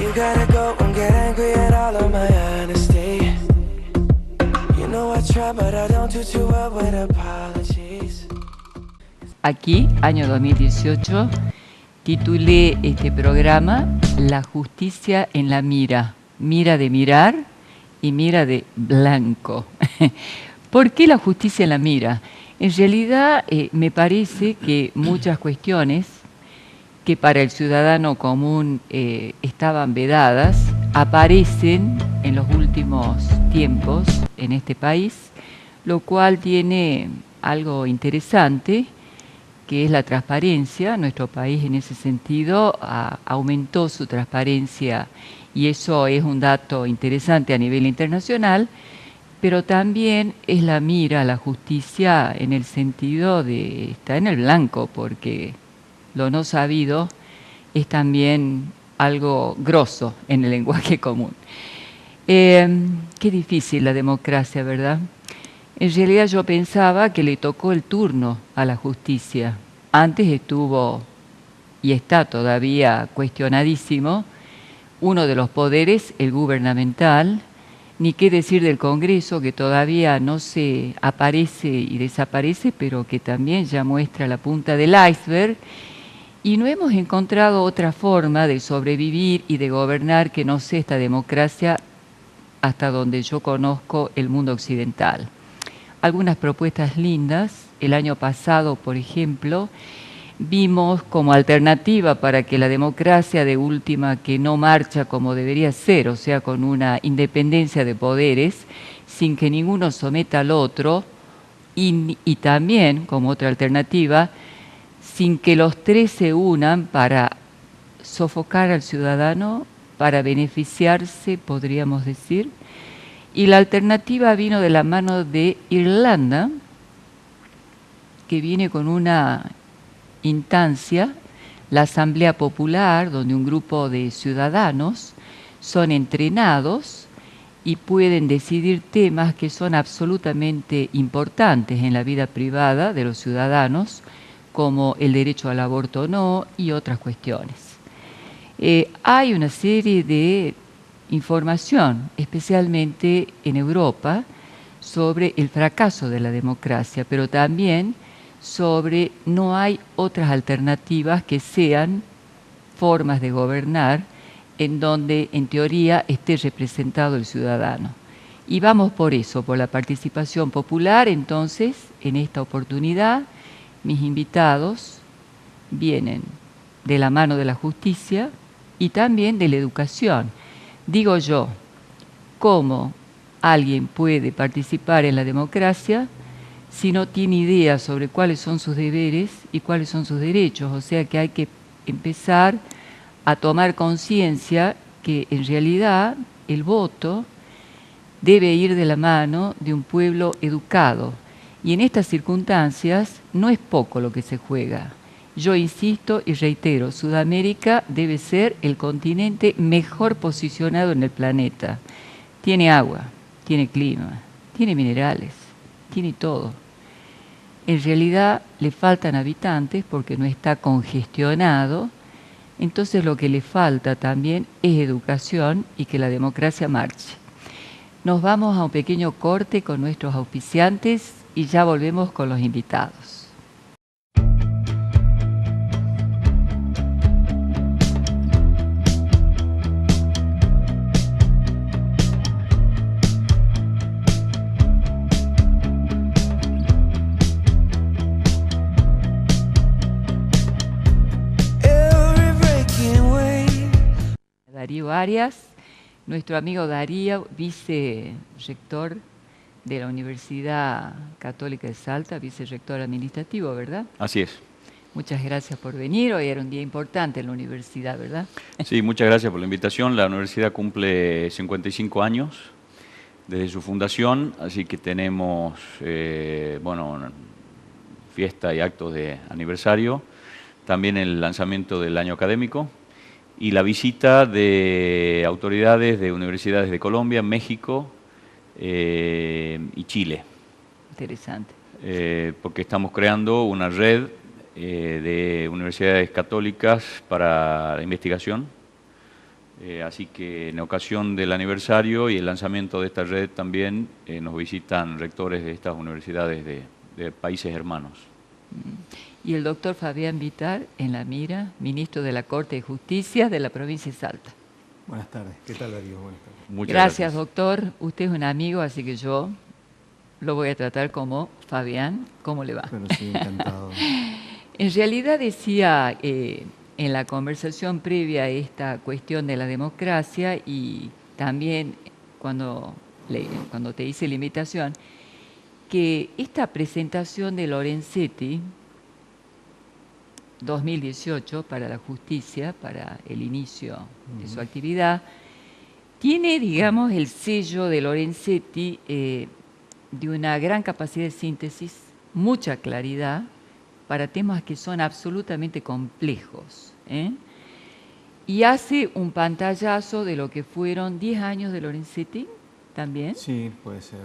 You gotta go and get angry at all of my honesty. You know I try, but I don't do too well with apologies. Aquí, año 2018, titulé este programa La justicia en la mira. Mira de mirar y mira de blanco. ¿Por qué la justicia en la mira? En realidad me parece que muchas cuestiones que para el ciudadano común estaban vedadas, aparecen en los últimos tiempos en este país, lo cual tiene algo interesante, que es la transparencia. Nuestro país en ese sentido aumentó su transparencia y eso es un dato interesante a nivel internacional, pero también es la mira a la justicia en el sentido de estar en el blanco, porque lo no sabido es también algo grosso en el lenguaje común. Qué difícil la democracia, ¿verdad? En realidad yo pensaba que le tocó el turno a la justicia. Antes estuvo, y está todavía cuestionadísimo, uno de los poderes, el gubernamental, ni qué decir del Congreso, que todavía no se aparece y desaparece, pero que también ya muestra la punta del iceberg. Y no hemos encontrado otra forma de sobrevivir y de gobernar que no sea esta democracia hasta donde yo conozco el mundo occidental. Algunas propuestas lindas. El año pasado, por ejemplo, vimos como alternativa para que la democracia de última, que no marcha como debería ser, o sea, con una independencia de poderes, sin que ninguno someta al otro, y también, como otra alternativa, sin que los tres se unan para sofocar al ciudadano, para beneficiarse, podríamos decir. Y la alternativa vino de la mano de Irlanda, que viene con una instancia, la Asamblea Popular, donde un grupo de ciudadanos son entrenados y pueden decidir temas que son absolutamente importantes en la vida privada de los ciudadanos, como el derecho al aborto o no, y otras cuestiones. Hay una serie de información, especialmente en Europa, sobre el fracaso de la democracia, pero también sobre no hay otras alternativas que sean formas de gobernar en donde en teoría esté representado el ciudadano. Y vamos por eso, por la participación popular. Entonces, en esta oportunidad, mis invitados vienen de la mano de la justicia y también de la educación. Digo yo, ¿cómo alguien puede participar en la democracia si no tiene idea sobre cuáles son sus deberes y cuáles son sus derechos? O sea que hay que empezar a tomar conciencia que en realidad el voto debe ir de la mano de un pueblo educado. Y en estas circunstancias no es poco lo que se juega. Yo insisto y reitero, Sudamérica debe ser el continente mejor posicionado en el planeta. Tiene agua, tiene clima, tiene minerales, tiene todo. En realidad le faltan habitantes porque no está congestionado. Entonces lo que le falta también es educación y que la democracia marche. Nos vamos a un pequeño corte con nuestros auspiciantes y ya volvemos con los invitados. Darío Arias, nuestro amigo Darío, vicerrector de la Universidad Católica de Salta, vicerrector administrativo, ¿verdad? Así es. Muchas gracias por venir. Hoy era un día importante en la universidad, ¿verdad? Sí, muchas gracias por la invitación. La universidad cumple 55 años desde su fundación, así que tenemos fiesta y actos de aniversario, también el lanzamiento del año académico y la visita de autoridades de universidades de Colombia, México y Chile. Interesante. Porque estamos creando una red de universidades católicas para la investigación Así que en ocasión del aniversario y el lanzamiento de esta red también nos visitan rectores de estas universidades de países hermanos. Y el doctor Fabián Vitar, en la mira, ministro de la Corte de Justicia de la provincia de Salta. Buenas tardes. ¿Qué tal, Darío? Buenas tardes. Muchas Gracias, doctor. Usted es un amigo, así que yo lo voy a tratar como Fabián. ¿Cómo le va? Bueno, sí, encantado. En realidad decía en la conversación previa a esta cuestión de la democracia y también cuando te hice la invitación, que esta presentación de Lorenzetti 2018 para la justicia, para el inicio de su actividad, tiene, digamos, el sello de Lorenzetti de una gran capacidad de síntesis, mucha claridad para temas que son absolutamente complejos, y hace un pantallazo de lo que fueron 10 años de Lorenzetti también. Sí, puede ser.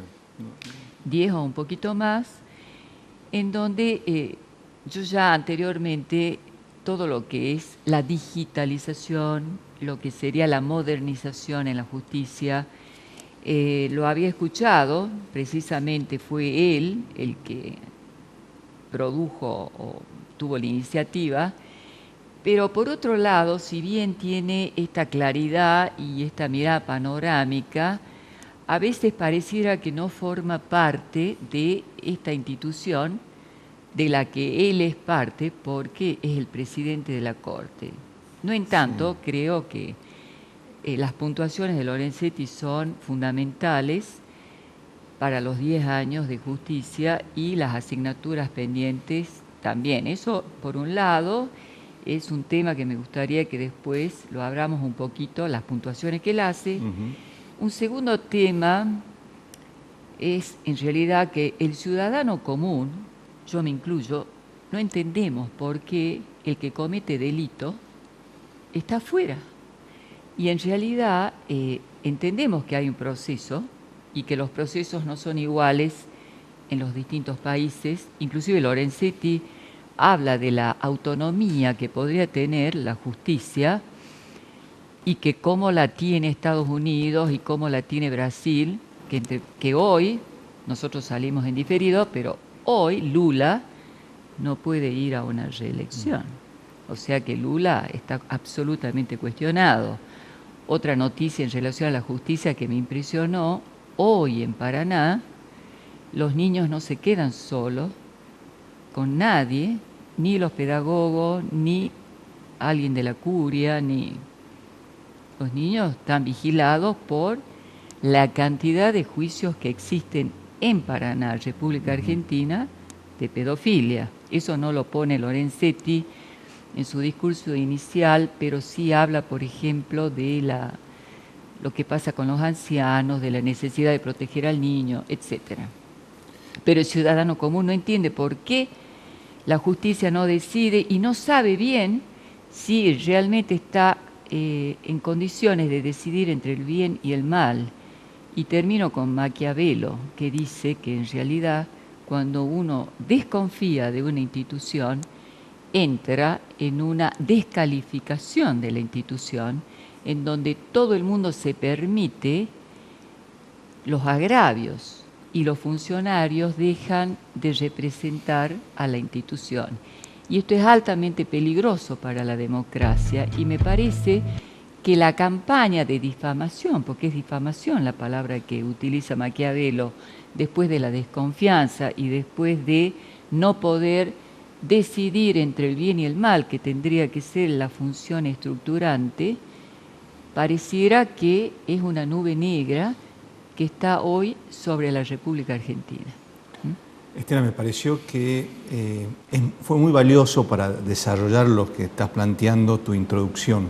10 o un poquito más, en donde yo ya anteriormente todo lo que es la digitalización, lo que sería la modernización en la justicia, lo había escuchado, precisamente fue él el que produjo o tuvo la iniciativa, pero por otro lado, si bien tiene esta claridad y esta mirada panorámica, a veces pareciera que no forma parte de esta institución de la que él es parte porque es el presidente de la Corte. No en tanto, sí, creo que las puntuaciones de Lorenzetti son fundamentales para los 10 años de justicia y las asignaturas pendientes también. Eso, por un lado, es un tema que me gustaría que después lo abramos un poquito, las puntuaciones que él hace. Un segundo tema es, en realidad, que el ciudadano común, yo me incluyo, no entendemos por qué el que comete delito está afuera. Y en realidad entendemos que hay un proceso y que los procesos no son iguales en los distintos países. Inclusive Lorenzetti habla de la autonomía que podría tener la justicia y que cómo la tiene Estados Unidos y cómo la tiene Brasil, que hoy, nosotros salimos en diferido, pero hoy Lula no puede ir a una reelección. O sea que Lula está absolutamente cuestionado. Otra noticia en relación a la justicia que me impresionó, hoy en Paraná, los niños no se quedan solos con nadie, ni los pedagogos, ni alguien de la curia, ni... Los niños están vigilados por la cantidad de juicios que existen en Paraná, República Argentina, de pedofilia. Eso no lo pone Lorenzetti en su discurso inicial, pero sí habla, por ejemplo, de lo que pasa con los ancianos, de la necesidad de proteger al niño, etc. Pero el ciudadano común no entiende por qué la justicia no decide y no sabe bien si realmente está en condiciones de decidir entre el bien y el mal. Y termino con Maquiavelo, que dice que en realidad cuando uno desconfía de una institución, entra en una descalificación de la institución, en donde todo el mundo se permite los agravios y los funcionarios dejan de representar a la institución. Y esto es altamente peligroso para la democracia y me parece que la campaña de difamación, porque es difamación la palabra que utiliza Maquiavelo, después de la desconfianza y después de no poder decidir entre el bien y el mal, que tendría que ser la función estructurante, pareciera que es una nube negra que está hoy sobre la República Argentina. Estela, me pareció que fue muy valioso para desarrollar lo que estás planteando, tu introducción.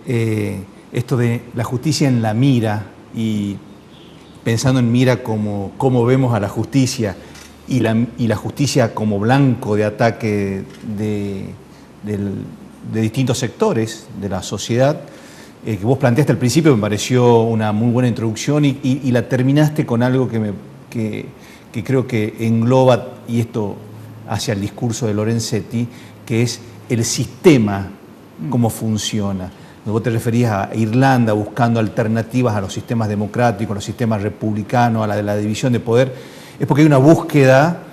Esto de la justicia en la mira y pensando en mira como vemos a la justicia y la justicia como blanco de ataque de distintos sectores de la sociedad, que vos planteaste al principio, me pareció una muy buena introducción y la terminaste con algo que creo que engloba, y esto hacia el discurso de Lorenzetti, que es el sistema, cómo funciona. Vos te referías a Irlanda buscando alternativas a los sistemas democráticos, a los sistemas republicanos, a la de la división de poder, es porque hay una búsqueda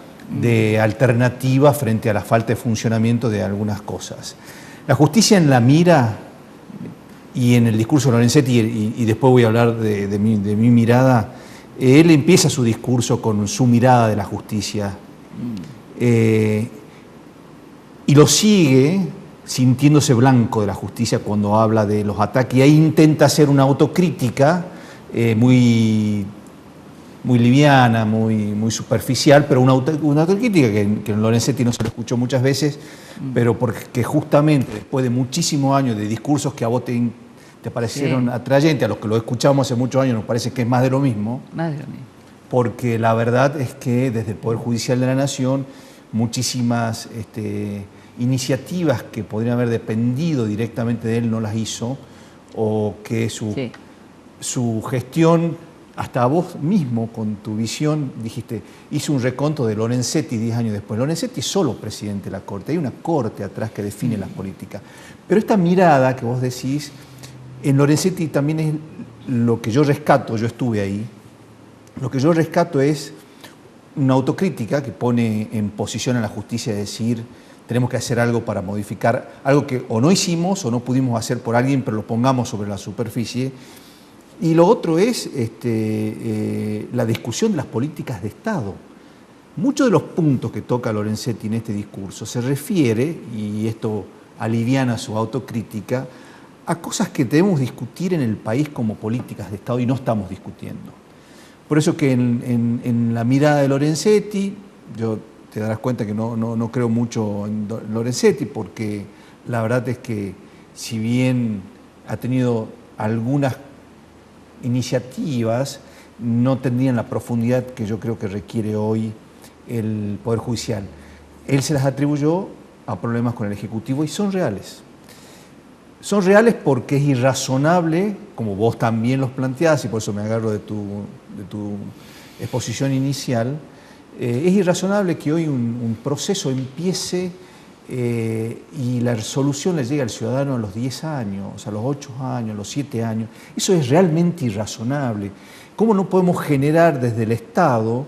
de alternativa frente a la falta de funcionamiento de algunas cosas. La justicia en la mira, y en el discurso de Lorenzetti, y después voy a hablar de mi mirada, él empieza su discurso con su mirada de la justicia, y lo sigue sintiéndose blanco de la justicia cuando habla de los ataques, y ahí intenta hacer una autocrítica muy liviana, muy superficial, pero una autocrítica que en Lorenzetti no se lo escuchó muchas veces, pero porque justamente después de muchísimos años de discursos que a vos te parecieron atrayentes, a los que lo escuchamos hace muchos años nos parece que es más de lo mismo, porque la verdad es que desde el Poder Judicial de la Nación muchísimas iniciativas que podrían haber dependido directamente de él no las hizo, o que su gestión, hasta vos mismo con tu visión dijiste, hizo un reconto de Lorenzetti 10 años después. Lorenzetti es solo presidente de la Corte, hay una Corte atrás que define las políticas. Pero esta mirada que vos decís, en Lorenzetti también es lo que yo rescato, yo estuve ahí, lo que yo rescato es una autocrítica que pone en posición a la justicia de decir, tenemos que hacer algo para modificar algo que o no hicimos o no pudimos hacer por alguien, pero lo pongamos sobre la superficie. Y lo otro es la discusión de las políticas de Estado. Muchos de los puntos que toca Lorenzetti en este discurso se refiere, y esto aliviana su autocrítica, a cosas que debemos discutir en el país como políticas de Estado y no estamos discutiendo. Por eso que en la mirada de Lorenzetti, yo te darás cuenta que no creo mucho en Lorenzetti, porque la verdad es que si bien ha tenido algunas iniciativas, no tendrían la profundidad que yo creo que requiere hoy el Poder Judicial. Él se las atribuyó a problemas con el Ejecutivo y son reales. Son reales porque es irrazonable, como vos también los planteás, y por eso me agarro de tu exposición inicial, es irrazonable que hoy un proceso empiece y la solución le llega al ciudadano a los 10 años, a los 8 años, a los 7 años. Eso es realmente irrazonable. ¿Cómo no podemos generar desde el Estado,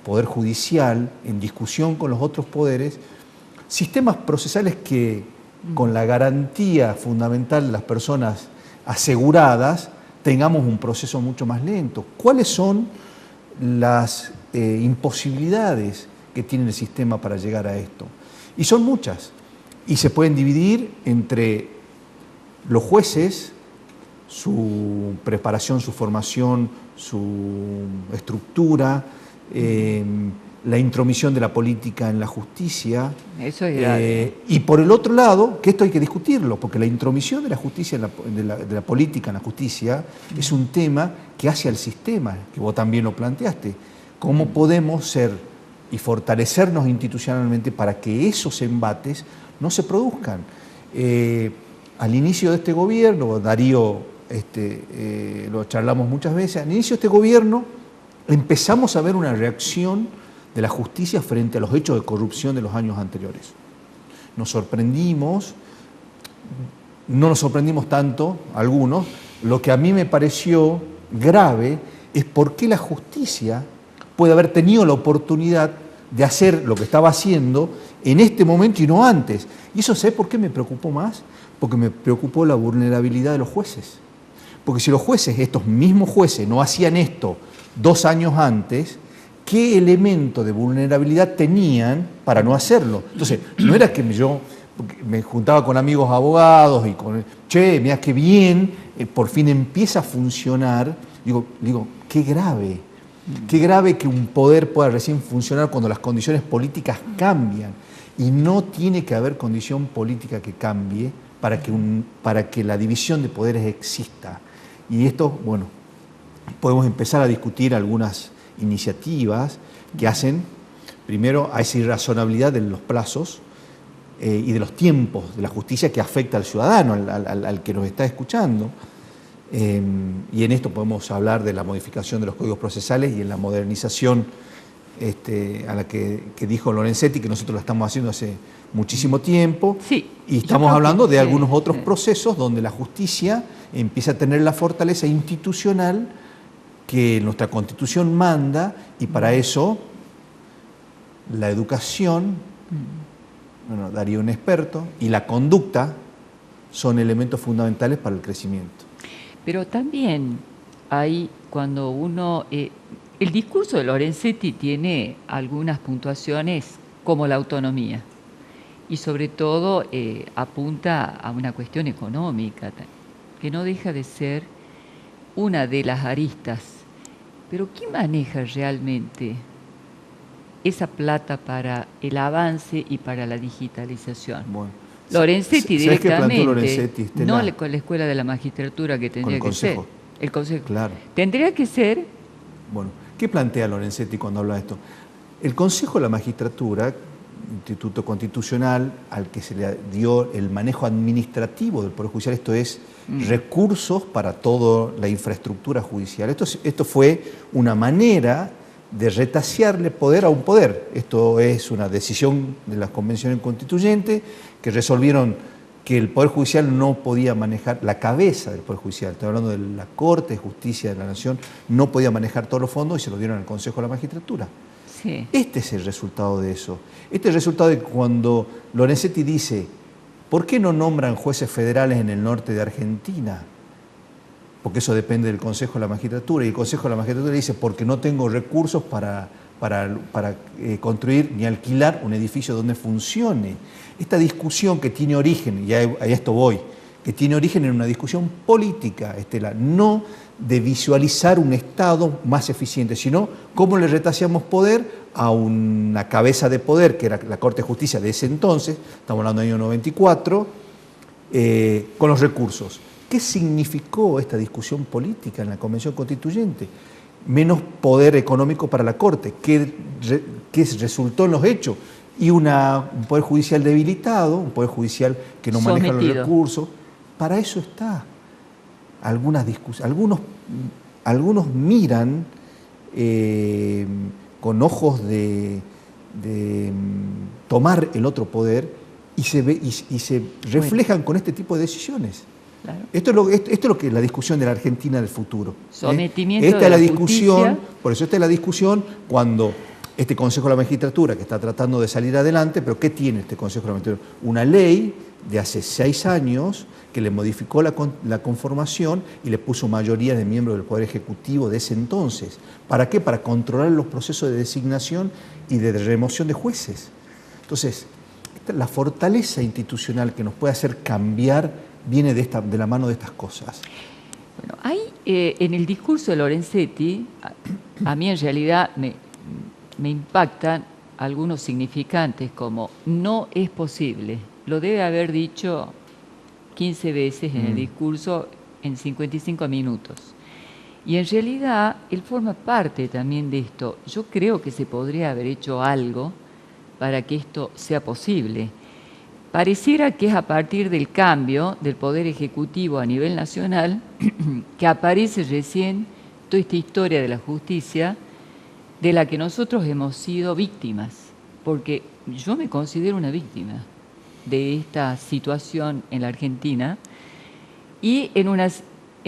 Poder Judicial, en discusión con los otros poderes, sistemas procesales que, con la garantía fundamental de las personas aseguradas, tengamos un proceso mucho más lento? ¿Cuáles son las imposibilidades que tiene el sistema para llegar a esto? Y son muchas, y se pueden dividir entre los jueces, su preparación, su formación, su estructura, la intromisión de la política en la justicia. Eso es grave. Y por el otro lado, que esto hay que discutirlo, porque la intromisión de la justicia, de la política en la justicia, es un tema que hace al sistema, que vos también lo planteaste. ¿Cómo podemos ser y fortalecernos institucionalmente para que esos embates no se produzcan? Al inicio de este gobierno, Darío, lo charlamos muchas veces, al inicio de este gobierno empezamos a ver una reacción de la justicia frente a los hechos de corrupción de los años anteriores. Nos sorprendimos, no nos sorprendimos tanto, algunos. Lo que a mí me pareció grave es por qué la justicia puede haber tenido la oportunidad de hacer lo que estaba haciendo en este momento y no antes. Y eso, ¿sabes por qué me preocupó más? Porque me preocupó la vulnerabilidad de los jueces. Porque si los jueces, estos mismos jueces, no hacían esto 2 años antes, ¿qué elemento de vulnerabilidad tenían para no hacerlo? Entonces, no era que yo me juntaba con amigos abogados y con, che, mira qué bien, por fin empieza a funcionar. Digo, qué grave. Qué grave que un poder pueda recién funcionar cuando las condiciones políticas cambian. Y no tiene que haber condición política que cambie para que la división de poderes exista. Y esto, bueno, podemos empezar a discutir algunas iniciativas que hacen, primero, a esa irrazonabilidad de los plazos y de los tiempos de la justicia que afecta al ciudadano, al que nos está escuchando. Y en esto podemos hablar de la modificación de los códigos procesales y en la modernización a la que dijo Lorenzetti, que nosotros la estamos haciendo hace muchísimo tiempo, Sí, y yo estamos creo hablando que de sí, algunos otros sí. procesos donde la justicia empieza a tener la fortaleza institucional que nuestra Constitución manda, y para eso la educación, bueno, daría un experto, y la conducta son elementos fundamentales para el crecimiento. Pero también hay cuando uno... el discurso de Lorenzetti tiene algunas puntuaciones como la autonomía y sobre todo apunta a una cuestión económica que no deja de ser una de las aristas. Pero ¿quién maneja realmente esa plata para el avance y para la digitalización? Bueno, Lorenzetti ¿sabes qué planteó directamente, Lorenzetti, Estela? no con la escuela de la magistratura que tendría el que ser. Consejo. El Consejo. Claro. Tendría que ser, Bueno, ¿qué plantea Lorenzetti cuando habla de esto? El Consejo de la Magistratura, Instituto Constitucional, al que se le dio el manejo administrativo del Poder Judicial, esto es, recursos para toda la infraestructura judicial. Esto fue una manera de retasearle poder a un poder. Esto es una decisión de las convenciones constituyentes que resolvieron que el Poder Judicial no podía manejar, la cabeza del Poder Judicial, estoy hablando de la Corte de Justicia de la Nación, no podía manejar todos los fondos y se lo dieron al Consejo de la Magistratura. sí, Este es el resultado de eso. Este es el resultado de cuando Lorenzetti dice, ¿por qué no nombran jueces federales en el norte de Argentina? Porque eso depende del Consejo de la Magistratura. Y el Consejo de la Magistratura dice, porque no tengo recursos para construir ni alquilar un edificio donde funcione. Esta discusión que tiene origen, y a esto voy, que tiene origen en una discusión política, Estela, no de visualizar un Estado más eficiente, sino cómo le retaseamos poder a una cabeza de poder, que era la Corte de Justicia de ese entonces, estamos hablando del año 94, con los recursos. ¿Qué significó esta discusión política en la Convención Constituyente? Menos poder económico para la Corte. ¿Qué resultó en los hechos? Y un Poder Judicial debilitado, un Poder Judicial que no maneja los Sometido. recursos. Para eso está. Algunas discusiones, algunos miran con ojos de tomar el otro poder y se reflejan con este tipo de decisiones. claro. Esto es lo que es la discusión de la Argentina del futuro. Sometimiento Esta de es la la discusión, justicia. por eso esta es la discusión cuando este Consejo de la Magistratura, que está tratando de salir adelante, pero ¿qué tiene este Consejo de la Magistratura? Una ley de hace 6 años que le modificó la conformación y le puso mayoría de miembros del Poder Ejecutivo de ese entonces. ¿Para qué? Para controlar los procesos de designación y de remoción de jueces. Entonces, la fortaleza institucional que nos puede hacer cambiar viene de la mano de estas cosas. Bueno, hay en el discurso de Lorenzetti, a mí en realidad me impactan algunos significantes como no es posible. Lo debe haber dicho 15 veces en el discurso en 55 minutos. Y en realidad él forma parte también de esto. Yo creo que se podría haber hecho algo para que esto sea posible. Pareciera que es a partir del cambio del Poder Ejecutivo a nivel nacional que aparece recién toda esta historia de la justicia de la que nosotros hemos sido víctimas, porque yo me considero una víctima de esta situación en la Argentina y en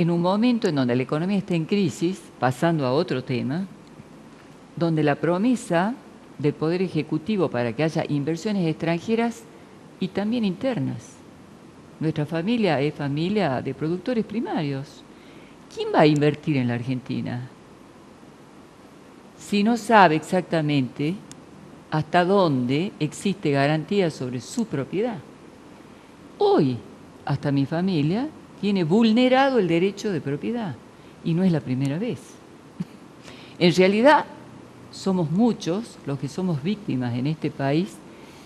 un momento en donde la economía está en crisis, pasando a otro tema, donde la promesa del Poder Ejecutivo para que haya inversiones extranjeras y también internas. Nuestra familia es familia de productores primarios. ¿Quién va a invertir en la Argentina si no sabe exactamente hasta dónde existe garantía sobre su propiedad? Hoy, hasta mi familia tiene vulnerado el derecho de propiedad y no es la primera vez. En realidad, somos muchos los que somos víctimas en este país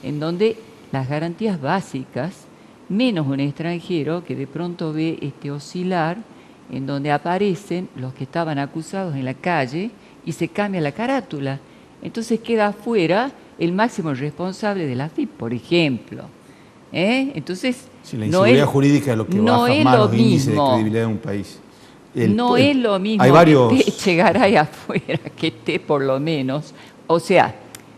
en donde las garantías básicas, menos un extranjero que de pronto ve oscilar, en donde aparecen los que estaban acusados en la calle y se cambia la carátula. Entonces queda afuera el máximo responsable de la AFIP, por ejemplo. Entonces, Sí, la inseguridad jurídica es lo que no baja es más lo los índices de mismo. credibilidad de un país. No es lo mismo hay varios, que esté Echegaray afuera, que esté por lo menos O sea,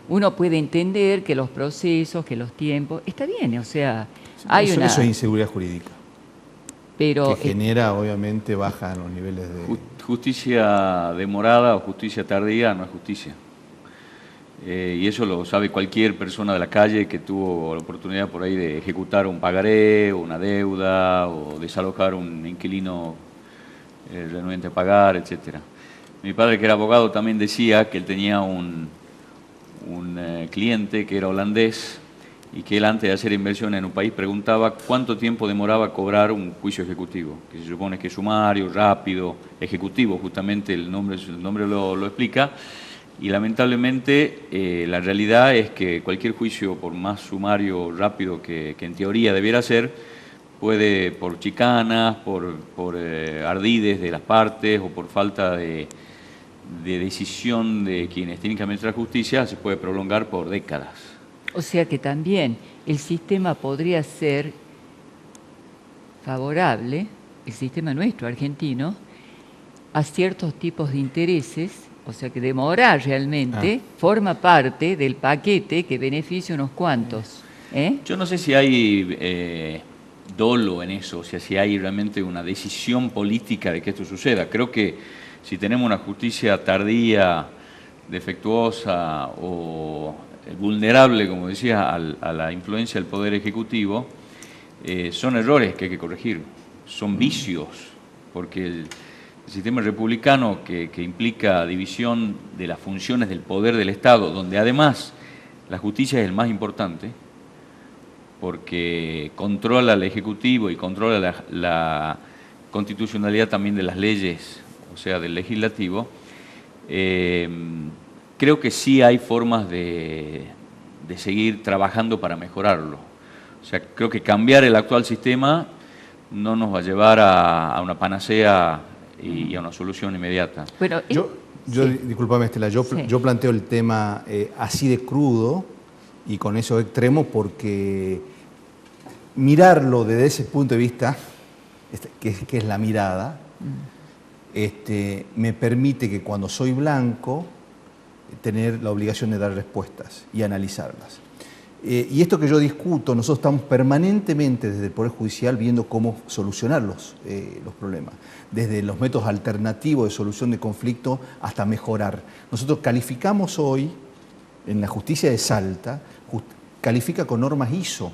uno puede entender que los procesos, que los tiempos, está bien, o sea, hay una... Eso es inseguridad jurídica, pero, que genera, obviamente, baja los niveles de... Justicia demorada o justicia tardía no es justicia. Y eso lo sabe cualquier persona de la calle que tuvo la oportunidad por ahí de ejecutar un pagaré, o una deuda, o desalojar un inquilino renuente a pagar, etcétera. Mi padre, que era abogado, también decía que él tenía un cliente que era holandés y que él, antes de hacer inversión en un país, preguntaba cuánto tiempo demoraba cobrar un juicio ejecutivo, que se supone que es sumario, rápido, ejecutivo, justamente el nombre lo explica. Y lamentablemente la realidad es que cualquier juicio, por más sumario o rápido que en teoría debiera ser, puede, por chicanas, por ardides de las partes o por falta de decisión de quienes tienen que administrar justicia, se puede prolongar por décadas. o sea que también el sistema podría ser favorable, el sistema nuestro, argentino, a ciertos tipos de intereses, o sea que demorar realmente forma parte del paquete que beneficia a unos cuantos. Yo no sé si hay dolo en eso, o sea, si hay realmente una decisión política de que esto suceda. Creo que si tenemos una justicia tardía, defectuosa o vulnerable, como decía, a la influencia del Poder Ejecutivo, son errores que hay que corregir, son vicios, porque el sistema republicano que implica división de las funciones del poder del Estado, donde además la justicia es el más importante, porque controla al Ejecutivo y controla la constitucionalidad también de las leyes, o sea, del legislativo. Creo que sí hay formas de seguir trabajando para mejorarlo. O sea, creo que cambiar el actual sistema no nos va a llevar a una panacea y a una solución inmediata. Bueno, sí. Discúlpame, Estela, yo planteo el tema así de crudo y con esos extremos porque mirarlo desde ese punto de vista, que es la mirada, me permite que cuando soy blanco tener la obligación de dar respuestas y analizarlas. Y esto que yo discuto, nosotros estamos permanentemente desde el Poder Judicial viendo cómo solucionar los problemas, desde los métodos alternativos de solución de conflicto hasta mejorar. Nosotros calificamos hoy, en la justicia de Salta, califica con normas ISO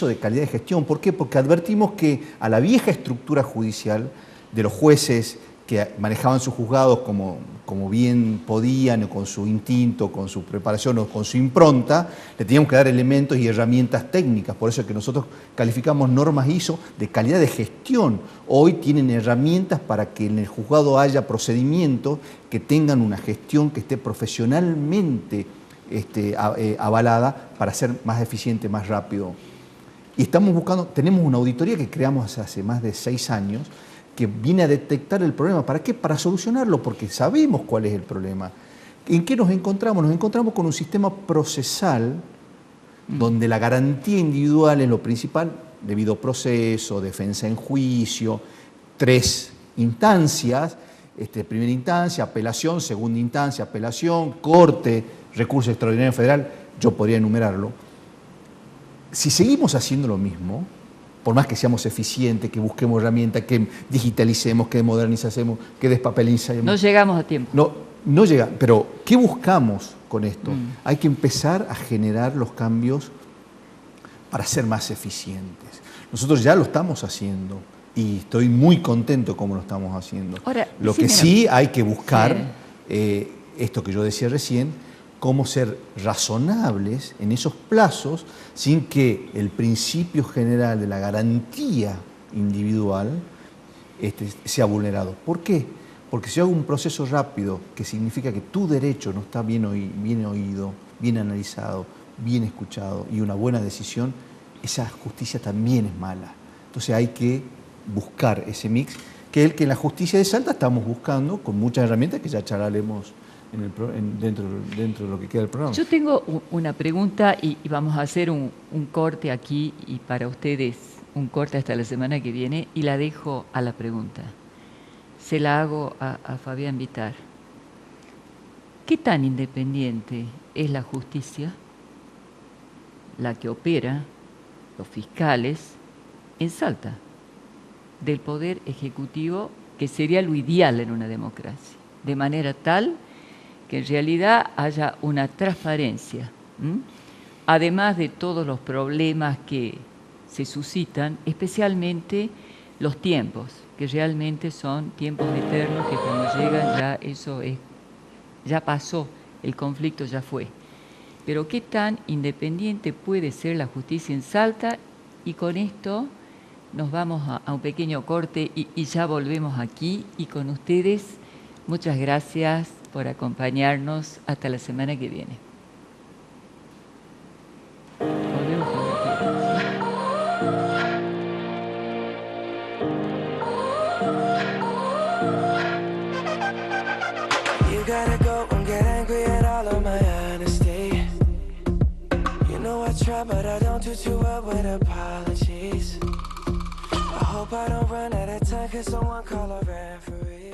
de calidad de gestión. ¿Por qué? Porque advertimos que a la vieja estructura judicial de los jueces que manejaban sus juzgados como bien podían, o con su instinto, con su preparación o con su impronta, le teníamos que dar elementos y herramientas técnicas. Por eso es que nosotros calificamos normas ISO de calidad de gestión. Hoy tienen herramientas para que en el juzgado haya procedimientos que tengan una gestión que esté profesionalmente avalada para ser más eficiente, más rápido. Y estamos buscando, tenemos una auditoría que creamos hace más de 6 años, que viene a detectar el problema. ¿Para qué? Para solucionarlo, porque sabemos cuál es el problema. ¿En qué nos encontramos? Nos encontramos con un sistema procesal donde la garantía individual es lo principal, debido proceso, defensa en juicio, 3 instancias, primera instancia, apelación, segunda instancia, apelación, corte, recurso extraordinario federal, yo podría enumerarlo. Si seguimos haciendo lo mismo, por más que seamos eficientes, que busquemos herramientas, que digitalicemos, que modernicemos, que despapelicemos. No llegamos a tiempo. No llega, pero ¿qué buscamos con esto? Hay que empezar a generar los cambios para ser más eficientes. Nosotros ya lo estamos haciendo y estoy muy contento como lo estamos haciendo. Ahora, lo que sí hay que buscar, esto que yo decía recién, cómo ser razonables en esos plazos sin que el principio general de la garantía individual sea vulnerado. ¿Por qué? Porque si hago un proceso rápido, que significa que tu derecho no está bien oído, bien analizado, bien escuchado y una buena decisión, esa justicia también es mala. Entonces hay que buscar ese mix, que es el que en la justicia de Salta estamos buscando con muchas herramientas que ya charlaremos dentro de lo que queda del programa. Yo tengo una pregunta y vamos a hacer un corte aquí y para ustedes un corte hasta la semana que viene y la dejo a la pregunta. Se la hago a Fabián Vitar. ¿Qué tan independiente es la justicia, la que opera, los fiscales, en Salta, del poder ejecutivo, que sería lo ideal en una democracia, de manera tal que en realidad haya una transparencia, además de todos los problemas que se suscitan, especialmente los tiempos, que realmente son tiempos eternos, que cuando llegan ya eso es, ya pasó, el conflicto ya fue. Pero qué tan independiente puede ser la justicia en Salta, y con esto nos vamos a un pequeño corte y ya volvemos aquí y con ustedes. Muchas gracias por acompañarnos hasta la semana que viene. Volvemos cuando quieran. You gotta go and get angry at all of my honesty. You know I try, but I don't do too well with apologies. I hope I don't run out of time, cause someone call a referee.